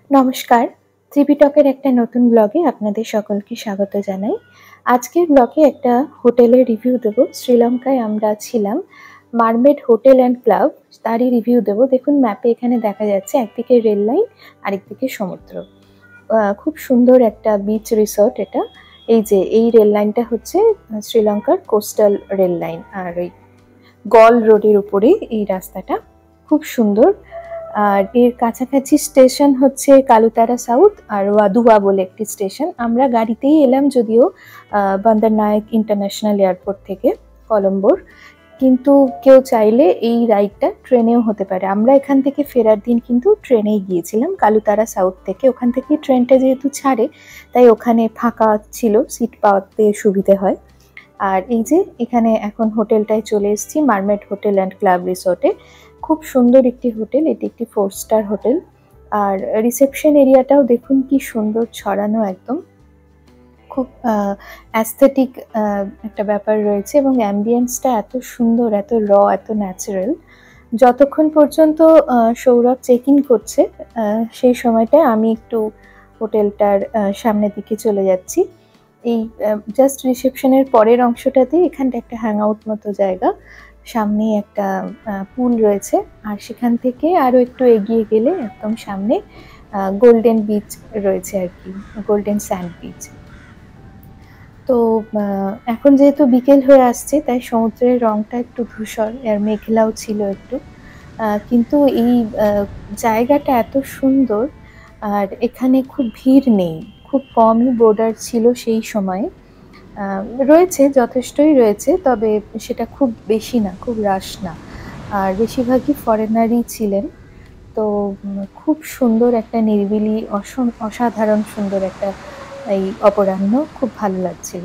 নমস্কার, ত্রিপিটকের একটা নতুন ব্লগে আপনাদের সকলকে স্বাগত জানাই। আজকের ব্লগে একটা হোটেলের রিভিউ দেব। শ্রীলঙ্কায় আমরা ছিলাম। মারমেড হোটেল অ্যান্ড ক্লাব, তারই রিভিউ দেব। দেখুন ম্যাপে এখানে দেখা যাচ্ছে একদিকে রেল লাইন, আরেকদিকে সমুদ্র। খুব সুন্দর একটা বিচ রিসর্ট এটা। এই রেল লাইনটা হচ্ছে শ্রীলঙ্কার কোস্টাল রেল লাইন, আর ওই গল রোডের উপরে এই রাস্তাটা খুব সুন্দর। আর এর কাছাকাছি স্টেশন হচ্ছে কালুতারা সাউথ আর ওয়াদুয়া বলে একটি স্টেশন। আমরা গাড়িতেই এলাম, যদিও বন্দর নায়ক ইন্টারন্যাশনাল এয়ারপোর্ট থেকে কলম্বোর, কিন্তু কেউ চাইলে এই রাইডটা ট্রেনেও হতে পারে। আমরা এখান থেকে ফেরার দিন কিন্তু ট্রেনেই গিয়েছিলাম কালুতারা সাউথ থেকে। ওখান থেকে ট্রেনটা যেহেতু ছাড়ে, তাই ওখানে ফাঁকা ছিল, সিট পাওয়াতে সুবিধে হয়। আর এই যে এখানে এখন হোটেলটায় চলে এসেছি, মারমেড হোটেল অ্যান্ড ক্লাব রিসোর্টে। খুব সুন্দর একটি হোটেল, এটি একটি 4 স্টার হোটেল। আর রিসেপশন এরিয়াটাও দেখুন কি সুন্দর ছড়ানো, একদম খুব অ্যাস্থেটিক একটা ব্যাপার রয়েছে, এবং অ্যাম্বিয়েন্সটা এত সুন্দর, এত এত ন্যাচারাল। যতক্ষণ পর্যন্ত সৌরভ চেক ইন করছে, সেই সময়টায় আমি একটু হোটেলটার সামনের দিকে চলে যাচ্ছি। এই জাস্ট রিসেপশনের পরের অংশটাতে এখানটা একটা হ্যাং আউট মতো জায়গা, সামনে একটা পুল রয়েছে, আর সেখান থেকে আরও একটু এগিয়ে গেলে একদম সামনে গোল্ডেন বিচ রয়েছে আর কি, গোল্ডেন স্যান্ড বিচ। তো এখন যেহেতু বিকেল হয়ে আসছে, তাই সমুদ্রের রংটা একটু ধূসর আর মেঘলাও ছিল একটু, কিন্তু এই জায়গাটা এত সুন্দর। আর এখানে খুব ভিড় নেই, খুব কমই বোর্ডার ছিল সেই সময়ে। রয়েছে, যথেষ্টই রয়েছে, তবে সেটা খুব বেশি না, খুব রাশ না। আর বেশিরভাগই ফরেনারই ছিলেন। তো খুব সুন্দর একটা নিরিবিলি, অসাধারণ সুন্দর একটা এই অপরাহ্ন, খুব ভালো লাগছিল।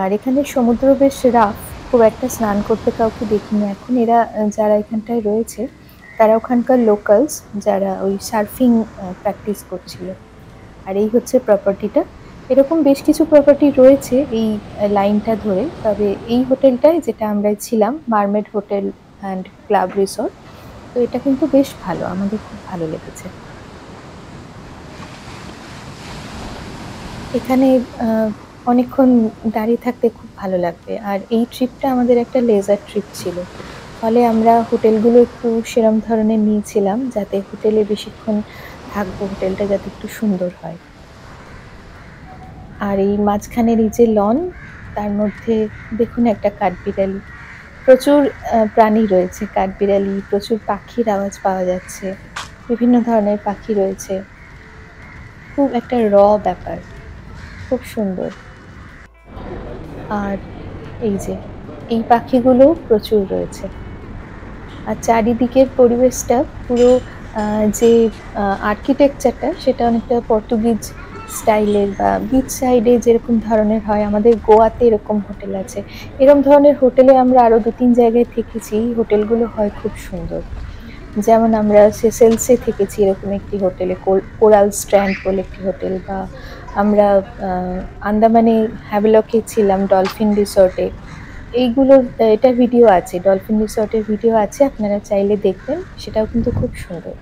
আর এখানে সমুদ্র বেশ রাফ, খুব একটা স্নান করতে কাউকে দেখিনি এখন। এরা যারা এখানটায় রয়েছে, তারা ওখানকার লোকালস, যারা ওই সার্ফিং প্র্যাকটিস করছিল। আর এই হচ্ছে প্রপার্টিটা। এরকম বেশ কিছু প্রপার্টি রয়েছে এই লাইনটা ধরে, তবে এই হোটেলটায় যেটা আমরা ছিলাম, mermaid hotel and club resort, তো এটা কিন্তু বেশ ভালো, আমাদের খুব ভালো লেগেছে। এখানে অনেকক্ষণ দাঁড়িয়ে থাকতে খুব ভালো লাগবে। আর এই ট্রিপটা আমাদের একটা লেজার ট্রিপ ছিল, ফলে আমরা হোটেলগুলো একটু সেরম ধরনের নিয়েছিলাম, যাতে হোটেলে বেশিক্ষণ থাকবো, হোটেলটা যাতে একটু সুন্দর হয়। আর এই মাঝখানের এই যে লন, তার মধ্যে দেখুন একটা কাঠবিড়ালি, প্রচুর প্রাণী রয়েছে, কাঠবিড়ালি, প্রচুর পাখির আওয়াজ পাওয়া যাচ্ছে, বিভিন্ন ধরনের পাখি রয়েছে। খুব একটা ব্যাপার, খুব সুন্দর। আর এই যে এই পাখিগুলো প্রচুর রয়েছে। আর চারিদিকের পরিবেশটা পুরো যে আর্কিটেকচারটা, সেটা অনেকটা পর্তুগিজ স্টাইলের, বা বিচ সাইডে যেরকম ধরনের হয়, আমাদের গোয়াতে এরকম হোটেল আছে। এরকম ধরনের হোটেলে আমরা আরও 2-3 জায়গায় থেকেছি, হোটেলগুলো হয় খুব সুন্দর। যেমন আমরা সেসেলসে থেকেছি এরকম একটি হোটেলে, কোরাল স্ট্র্যান্ড বলে একটি হোটেল, বা আমরা আন্দামানে হ্যাভলকে ছিলাম ডলফিন রিসর্টে। এইগুলোর এটা ভিডিও আছে, ডলফিন রিসর্টের ভিডিও আছে, আপনারা চাইলে দেখবেন, সেটাও কিন্তু খুব সুন্দর।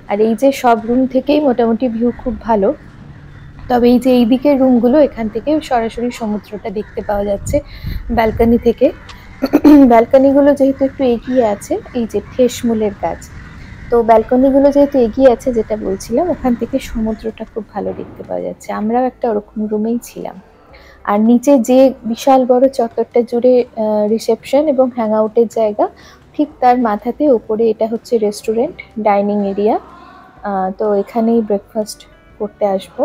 আর এই যে সব রুম থেকেই মোটামুটি ভিউ খুব ভালো, তবে এই যে এই দিকের রুমগুলো, এখান থেকে সরাসরি সমুদ্রটা দেখতে পাওয়া যাচ্ছে ব্যালকনি থেকে। ব্যালকনিগুলো যেহেতু একটু এগিয়ে আছে, এই যে ঠেসমূলের গাছ, তো ব্যালকনিগুলো যেহেতু এগিয়ে আছে, যেটা বলছিলাম, ওখান থেকে সমুদ্রটা খুব ভালো দেখতে পাওয়া যাচ্ছে। আমরাও একটা ওরকম রুমেই ছিলাম। আর নিচে যে বিশাল বড় চত্বরটা জুড়ে রিসেপশন এবং হ্যাং আউটের জায়গা, ঠিক তার মাথাতে ওপরে এটা হচ্ছে রেস্টুরেন্ট, ডাইনিং এরিয়া। তো এখানেই ব্রেকফাস্ট করতে আসবো।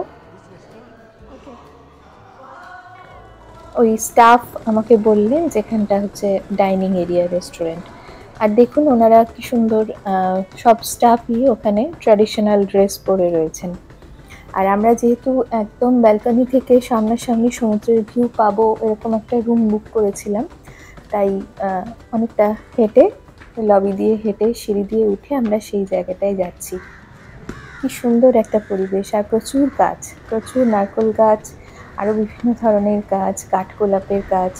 ওই স্টাফ আমাকে বললেন যেখানটা হচ্ছে ডাইনিং এরিয়া, রেস্টুরেন্ট। আর দেখুন ওনারা কি সুন্দর, সব স্টাফই ওখানে ট্র্যাডিশনাল ড্রেস পরে রয়েছেন। আর আমরা যেহেতু একদম ব্যালকনি থেকে সামনাসামনি সমুদ্রের ভিউ পাবো, এরকম একটা রুম বুক করেছিলাম, তাই অনেকটা হেঁটে, লবি দিয়ে হেঁটে, সিঁড়ি দিয়ে উঠে আমরা সেই জায়গাটায় যাচ্ছি। কি সুন্দর একটা পরিবেশ, আর প্রচুর গাছ, প্রচুর নারকেল গাছ, আরও বিভিন্ন ধরনের গাছ, কাঠগোলাপের গাছ।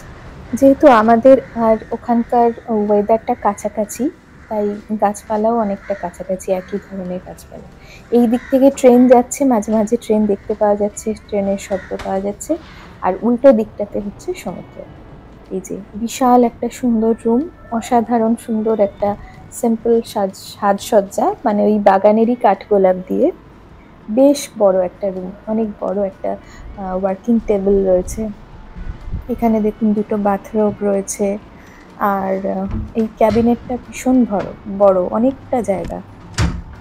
যেহেতু আমাদের আর ওখানকার ওয়েদারটা কাছাকাছি, তাই গাছপালাও অনেকটা কাছাকাছি, একই ধরনের গাছপালা। এই দিক থেকে ট্রেন যাচ্ছে, মাঝে মাঝে ট্রেন দেখতে পাওয়া যাচ্ছে, ট্রেনের শব্দ পাওয়া যাচ্ছে। আর উল্টো দিকটাতে হচ্ছে সমুদ্র। এই যে বিশাল একটা সুন্দর রুম, অসাধারণ সুন্দর একটা সিম্পল সাজসজ্জা, মানে ওই বাগানেরই কাঠগোলাপ দিয়ে বেশ বড় একটা রুম, অনেক বড় একটা ওয়ার্কিং টেবিল রয়েছে। এখানে দেখুন দুটো বাথরোব রয়েছে। আর এই ক্যাবিনেটটা ভীষণ বড়, অনেকটা জায়গা,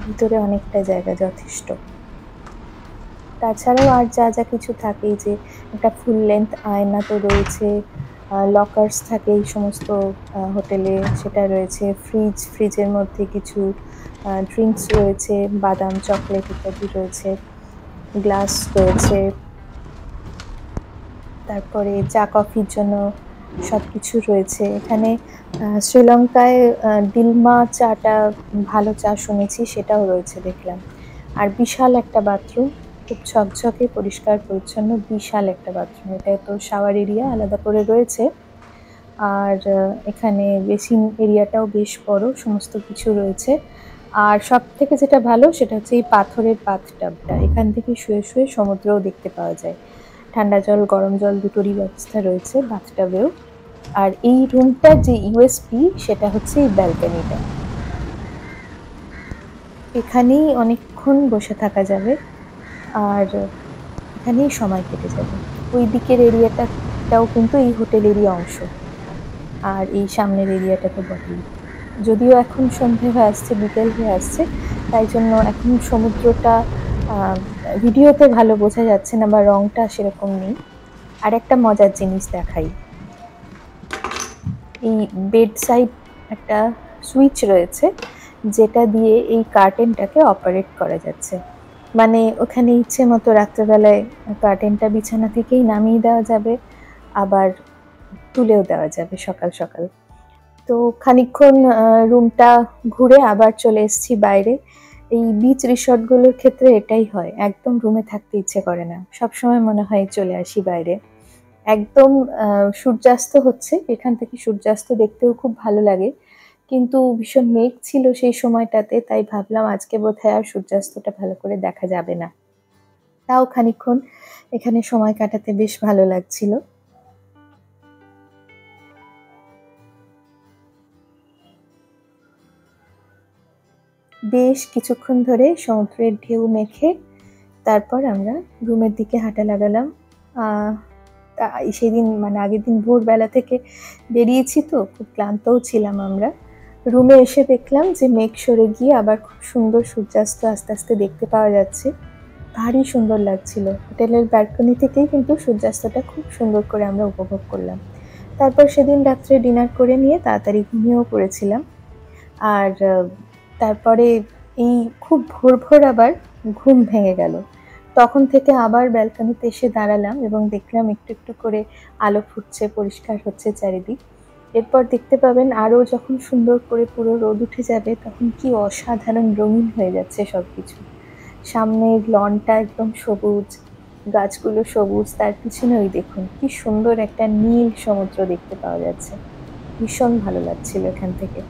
ভিতরে অনেকটা জায়গা যথেষ্ট। তাছাড়াও আর যা যা কিছু থাকে, যে একটা ফুল লেন্থ আয়না তো রয়েছে, লকার্স থাকে এই সমস্ত হোটেলে, সেটা রয়েছে। ফ্রিজের মধ্যে কিছু ড্রিঙ্কস রয়েছে, বাদাম, চকলেট ইত্যাদি রয়েছে, গ্লাস রয়েছে। তারপরে চা কফির জন্য সব কিছু রয়েছে এখানে। শ্রীলঙ্কায় ডিলমা চাটা ভালো চা শুনেছি, সেটাও রয়েছে দেখলাম। আর বিশাল একটা বাথরুম, খুব ঝকঝকে পরিষ্কার পরিচ্ছন্ন, বিশাল একটা বাথরুম। এটা তো শাওয়ার এরিয়া আলাদা করে রয়েছে। আর এখানে বেসিন এরিয়াটাও বেশ বড়, সমস্ত কিছু রয়েছে। আর সব থেকে যেটা ভালো সেটা হচ্ছে এই পাথরের বাথটাবটা, এখান থেকে শুয়ে শুয়ে সমুদ্রও দেখতে পাওয়া যায়। ঠান্ডা জল গরম জল দুটোরই ব্যবস্থা রয়েছে বাথটাবেও। আর এই রুমটার যে ইউএসপি সেটা হচ্ছে এই ব্যালকনিটা, এখানেই অনেকক্ষণ বসে থাকা যাবে আর এখানেই সময় কেটে যাবে। ওই দিকের এরিয়াটাও কিন্তু এই হোটেলেরই অংশ, আর এই সামনের এরিয়াটা তো বটেই। যদিও এখন সন্ধে হয়ে আসছে, বিকেল হয়ে আসছে, তাই জন্য এখন সমুদ্রটা ভিডিওতে ভালো বোঝা যাচ্ছে না, বা রংটা সেরকম নেই। আর একটা মজার জিনিস দেখাই, এই বেড সাইড একটা সুইচ রয়েছে, যেটা দিয়ে এই কার্টেনটাকে অপারেট করা যাচ্ছে। মানে ওখানে ইচ্ছে মতো রাত্রেবেলায় কার্টেনটা বিছানা থেকেই নামিয়ে দেওয়া যাবে, আবার তুলেও দেওয়া যাবে সকাল সকাল। তো খানিকক্ষণ রুমটা ঘুরে আবার চলে এসেছি বাইরে। এই বিচ রিসর্টগুলোর ক্ষেত্রে এটাই হয়, একদম রুমে থাকতে ইচ্ছে করে না, সবসময় মনে হয় চলে আসি বাইরে। একদম সূর্যাস্ত হচ্ছে, এখান থেকে সূর্যাস্ত দেখতেও খুব ভালো লাগে, কিন্তু ভীষণ মেঘ ছিল সেই সময়টাতে, তাই ভাবলাম আজকে বোধহয় আর সূর্যাস্তটা ভালো করে দেখা যাবে না। তাও খানিকক্ষণ এখানে সময় কাটাতে বেশ ভালো লাগছিল। বেশ কিছুক্ষণ ধরে সমুদ্রের ঢেউ মেখে তারপর আমরা রুমের দিকে হাঁটা লাগালাম। সেদিন মানে আগের দিন ভোরবেলা থেকে বেরিয়েছি তো খুব ক্লান্তও ছিলাম আমরা। রুমে এসে দেখলাম যে মেঘ সরে গিয়ে আবার খুব সুন্দর সূর্যাস্ত আস্তে আস্তে দেখতে পাওয়া যাচ্ছে, ভারী সুন্দর লাগছিল। হোটেলের ব্যালকনি থেকেই কিন্তু সূর্যাস্তটা খুব সুন্দর করে আমরা উপভোগ করলাম। তারপর সেদিন রাত্রে ডিনার করে নিয়ে তাড়াতাড়ি ঘুমিয়েও পড়েছিলাম। আর তারপরে এই খুব ভোর ভোর আবার ঘুম ভেঙে গেল। তখন থেকে আবার ব্যালকনিতে এসে দাঁড়ালাম এবং দেখলাম একটু একটু করে আলো ফুটছে, পরিষ্কার হচ্ছে চারিদিক। এরপর দেখতে পাবেন আরও যখন সুন্দর করে পুরো রোদ উঠে যাবে, তখন কি অসাধারণ রঙিন হয়ে যাচ্ছে সব কিছু। সামনের লনটা একদম সবুজ, গাছগুলো সবুজ, তার পিছনে ওই দেখুন কি সুন্দর একটা নীল সমুদ্র দেখতে পাওয়া যাচ্ছে। ভীষণ ভালো লাগছিল এখান থেকে।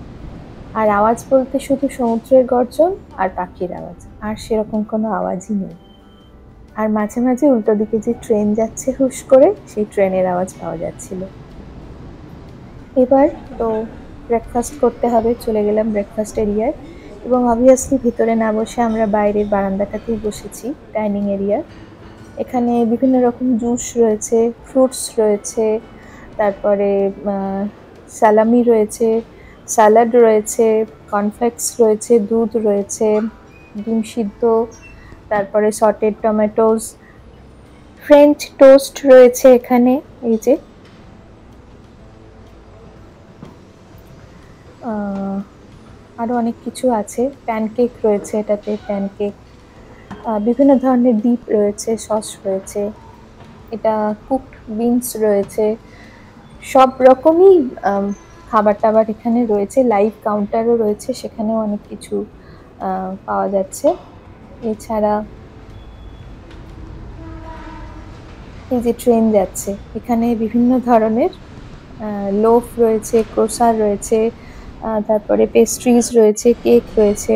আর আওয়াজ বলতে শুধু সমুদ্রের গর্জন আর পাখির আওয়াজ, আর সেরকম কোনো আওয়াজই নেই। আর মাঝে মাঝে উল্টো দিকে যে ট্রেন যাচ্ছে হুশ করে, সেই ট্রেনের আওয়াজ পাওয়া যাচ্ছিল। এবার তো ব্রেকফাস্ট করতে হবে, চলে গেলাম ব্রেকফাস্ট এরিয়ায়, এবং অবভিয়াসলি ভিতরে না বসে আমরা বাইরের বারান্দাটাতেই বসেছি, ডাইনিং এরিয়া। এখানে বিভিন্ন রকম জুস রয়েছে, ফ্রুটস রয়েছে, তারপরে সালামি রয়েছে, স্যালাড রয়েছে, কর্নফ্লেক্স রয়েছে, দুধ রয়েছে, ডিম সিদ্ধ, তারপরে সটেড টমেটোস, ফ্রেঞ্চ টোস্ট রয়েছে এখানে। এই যে আরও অনেক কিছু আছে, প্যানকেক রয়েছে এটাতে, প্যানকেক, বিভিন্ন ধরনের ডিপ রয়েছে, সস রয়েছে, এটা কুকড বিনস রয়েছে, সব রকমই খাবার টাবার এখানে রয়েছে। লাইভ কাউন্টারও রয়েছে, সেখানেও অনেক কিছু পাওয়া যাচ্ছে। এছাড়া এই যে ট্রেন যাচ্ছে, এখানে বিভিন্ন ধরনের লোফ রয়েছে, ক্রোসার রয়েছে, তারপরে পেস্ট্রিজ রয়েছে, কেক রয়েছে।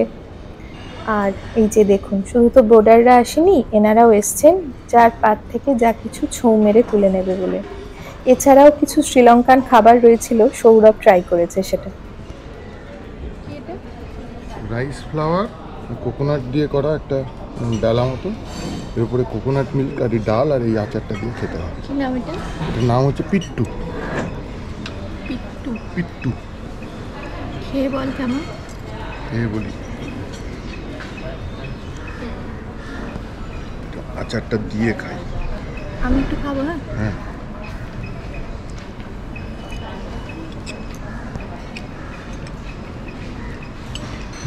আর এই যে দেখুন, শুধু তো বোর্ডাররা আসেনি, এনারাও এসছেন যার পাত থেকে যা কিছু ছৌ মেরে তুলে নেবে বলে। এছাড়াও কিছু শ্রীলঙ্কান খাবার রয়েছিল, সৌরভ ট্রাই করেছে সেটা। রাইস ফ্লাওয়ার কোকোনাট দিয়ে করা একটা ডালা মতো, এর উপরে কোকোনাট মিল্ক আর এই ডাল আর এই আচারটা দিয়ে খেতে হবে। কি নাম এটা? এটার নাম হচ্ছে পিট্টু। পিট্টু? পিট্টু। খেয়ে বল কেমন? খেয়ে বলি। আচারটা দিয়ে খাই। আমি একটু খাবো? হ্যাঁ।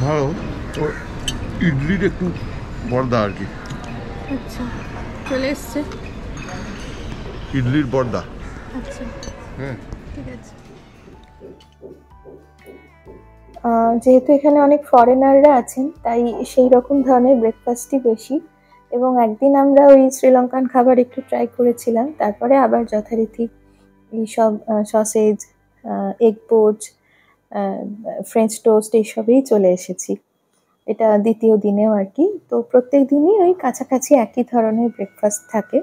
ভালো। ও ইডলির একটু বর্দা আর কি। আচ্ছা, চলে এসছে ইডলির বর্দা। আচ্ছা, হ্যাঁ, ঠিক আছে। যেহেতু এখানে অনেক ফরেনাররা আছেন, তাই সেই রকম ধরনের ব্রেকফাস্টই বেশি। এবং একদিন আমরা ওই শ্রীলঙ্কান খাবার একটু ট্রাই করেছিলাম, তারপরে আবার যথারীতি এইসব sausage, egg poach, French toast এইসবেই চলে এসেছি। এটা দ্বিতীয় দিনেও আর কি। তো প্রত্যেক দিনই ওই কাছাকাছি একই ধরনের ব্রেকফাস্ট থাকে।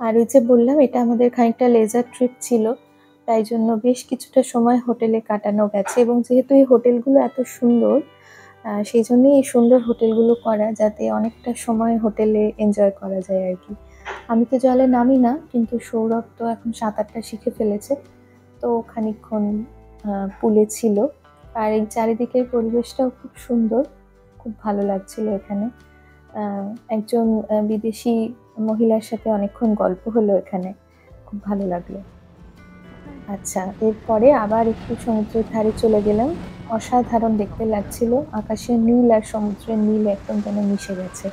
আর ওই যে বললাম, এটা আমাদের খানিকটা লেজার ট্রিপ ছিল, তাই জন্য বেশ কিছুটা সময় হোটেলে কাটানো গেছে। এবং যেহেতু এই হোটেলগুলো এত সুন্দর, সেই জন্যই এই সুন্দর হোটেলগুলো করা, যাতে অনেকটা সময় হোটেলে এনজয় করা যায় আর কি। আমি তো জলে নামি না, কিন্তু সৌরভ তো এখন সাঁতারটা শিখে ফেলেছে, তো খানিকক্ষণ পুলে ছিল। আর এই চারিদিকের পরিবেশটাও খুব সুন্দর, খুব ভালো লাগছিল এখানে। একজন বিদেশি মহিলার সাথে অনেকক্ষণ গল্প হলো এখানে, খুব ভালো লাগলো। আচ্ছা, এরপরে আবার একটু সমুদ্রের ধারে চলে গেলাম। অসাধারণ দেখতে লাগছিল, আকাশের নীল আর সমুদ্রের নীল একদম যেন মিশে গেছে।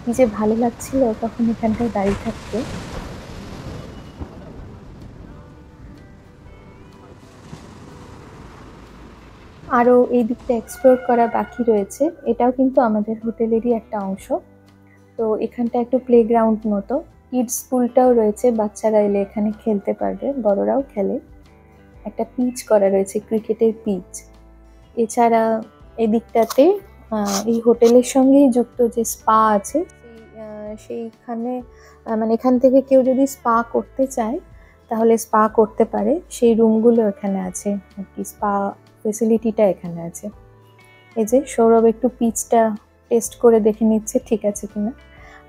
কি যে ভালো লাগছিল তখন এখানটায় দাঁড়িয়ে থাকতে। আরও এই দিকটা এক্সপ্লোর করা বাকি রয়েছে, এটাও কিন্তু আমাদের হোটেলেরই একটা অংশ। তো এখানটা একটু প্লেগ্রাউন্ড মতো, কিডস পুলটাও রয়েছে, বাচ্চারা এলে এখানে খেলতে পারবে, বড়রাও খেলে। একটা পিচ করা রয়েছে, ক্রিকেটের পিচ। এছাড়া এদিকটাতে এই হোটেলের সঙ্গেই যুক্ত যে স্পা আছে, সেইখানে মানে এখান থেকে কেউ যদি স্পা করতে চায় তাহলে স্পা করতে পারে, সেই রুমগুলো এখানে আছে আর কি, স্পা ফেসিলিটিটা এখানে আছে। এই যে সৌরভ একটু পিচটা টেস্ট করে দেখে নিচ্ছে ঠিক আছে কিনা।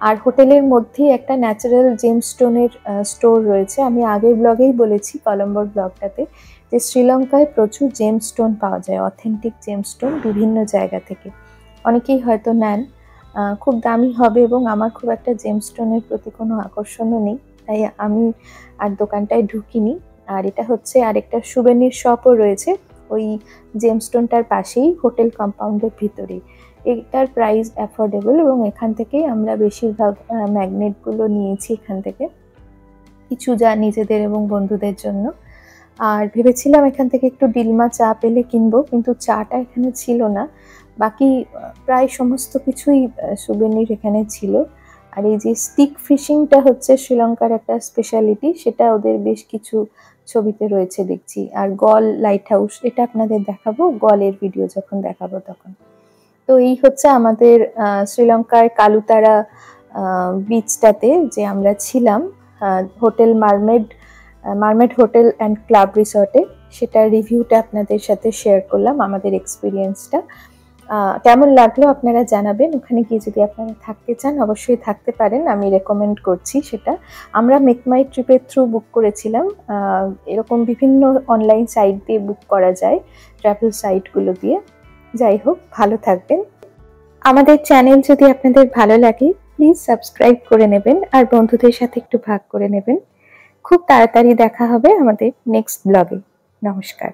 আর হোটেলের মধ্যেই একটা ন্যাচারাল জেমস্টোনের স্টোর রয়েছে। আমি আগের ব্লগেই বলেছি, কলম্বোর ব্লগটাতে, যে শ্রীলঙ্কায় প্রচুর জেমস্টোন পাওয়া যায়, অথেন্টিক জেমস্টোন বিভিন্ন জায়গা থেকে। অনেকেই হয়তো নেন, খুব দামি হবে, এবং আমার খুব একটা জেমস্টোনের প্রতি কোনো আকর্ষণও নেই, তাই আমি আর দোকানটায় ঢুকিনি। আর এটা হচ্ছে আরেকটা সুভেনির শপও রয়েছে ওই জেমস্টোনটার পাশেই, হোটেল কম্পাউন্ডের ভিতরেই। এটার প্রাইস অ্যাফোর্ডেবল, এবং এখান থেকেই আমরা বেশিরভাগ ম্যাগনেটগুলো নিয়েছি এখান থেকে, কিছু যা নিজেদের এবং বন্ধুদের জন্য। আর ভেবেছিলাম এখান থেকে একটু ডিলমা চা পেলে কিনবো, কিন্তু চাটা এখানে ছিল না। বাকি প্রায় সমস্ত কিছুই সুভেনির এখানে ছিল। আর এই যে স্টিক ফিশিংটা হচ্ছে শ্রীলঙ্কার একটা স্পেশালিটি, সেটা ওদের বেশ কিছু ছবিতে রয়েছে দেখছি। আর গল লাইট হাউস, এটা আপনাদের দেখাবো, গলের ভিডিও যখন দেখাবো তখন। তো এই হচ্ছে আমাদের শ্রীলঙ্কার কালুতারা বিচটাতে যে আমরা ছিলাম, hotel mermaid hotel and club রিসর্টে, সেটার রিভিউটা আপনাদের সাথে শেয়ার করলাম, আমাদের এক্সপিরিয়েন্সটা। কেমন লাগলো আপনারা জানাবেন। ওখানে গিয়ে যদি আপনারা থাকতে চান অবশ্যই থাকতে পারেন, আমি রেকমেন্ড করছি সেটা। আমরা মেক মাই ট্রিপের থ্রু বুক করেছিলাম, এরকম বিভিন্ন অনলাইন সাইট দিয়ে বুক করা যায়, ট্রাভেল সাইটগুলো দিয়ে। যাই হোক, ভালো থাকবেন। আমাদের চ্যানেল যদি আপনাদের ভালো লাগে প্লিজ সাবস্ক্রাইব করে নেবেন, আর বন্ধুদের সাথে একটু ভাগ করে নেবেন। খুব তাড়াতাড়ি দেখা হবে আমাদের নেক্সট ব্লগে। নমস্কার।